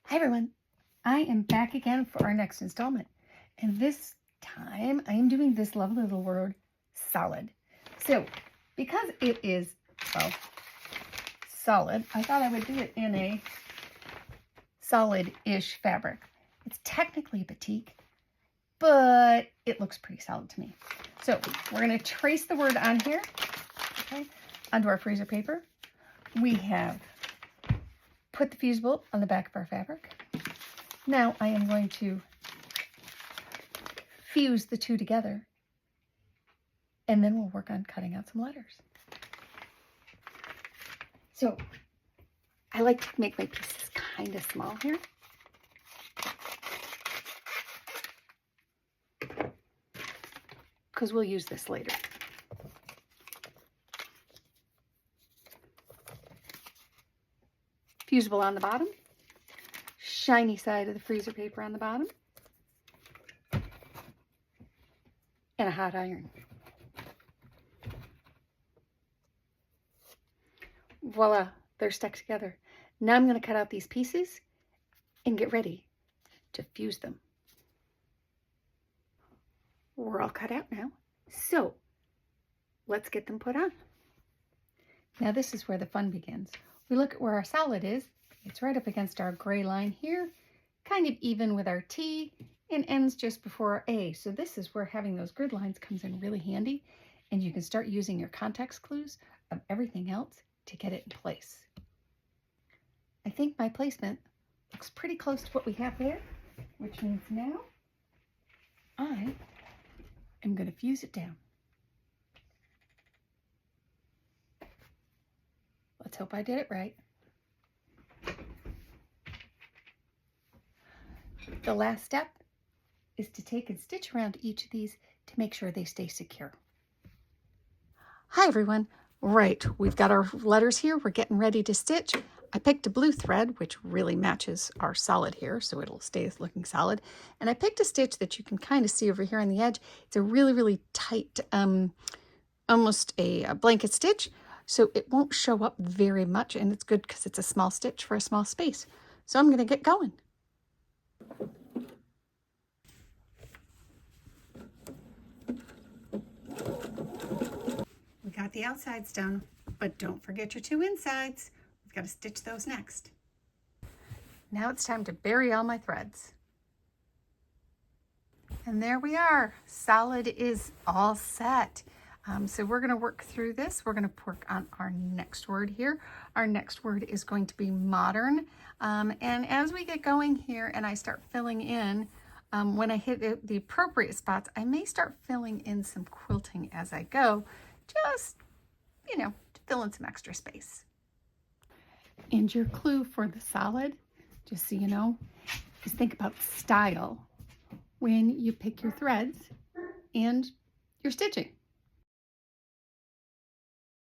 Hi everyone, I am back again for our next installment, and this time I am doing this lovely little word, solid. So because it is, well, solid, I thought I would do it in a solid-ish fabric. It's technically a batik, but it looks pretty solid to me. So we're going to trace the word on here, okay, onto our freezer paper. We have put the fusible on the back of our fabric. Now I am going to fuse the two together, and then we'll work on cutting out some letters. So I like to make my pieces kind of small here. Because we'll use this later. Fusible on the bottom, shiny side of the freezer paper on the bottom, and a hot iron. Voila, they're stuck together. Now I'm going to cut out these pieces and get ready to fuse them. We're all cut out now, so let's get them put on. Now this is where the fun begins. We look at where our solid is. It's right up against our gray line here, kind of even with our T, and ends just before our A. So this is where having those grid lines comes in really handy, and you can start using your context clues of everything else to get it in place. I think my placement looks pretty close to what we have there, which means now I am going to fuse it down. Let's hope I did it right. The last step is to take and stitch around each of these to make sure they stay secure. Hi everyone. Right, we've got our letters here. We're getting ready to stitch. I picked a blue thread, which really matches our solid here, so it'll stay looking solid. And I picked a stitch that you can kind of see over here on the edge. It's a really, really tight, almost a blanket stitch. So it won't show up very much, and it's good because it's a small stitch for a small space. So I'm going to get going. We got the outsides done, but don't forget your two insides. We've got to stitch those next. Now it's time to bury all my threads. And there we are. Solid is all set. So we're going to work through this. We're going to work on our next word here. Our next word is going to be modern. And as we get going here and I start filling in, when I hit the appropriate spots, I may start filling in some quilting as I go, just, you know, to fill in some extra space. And your clue for the solid, just so you know, is think about style when you pick your threads and your stitching.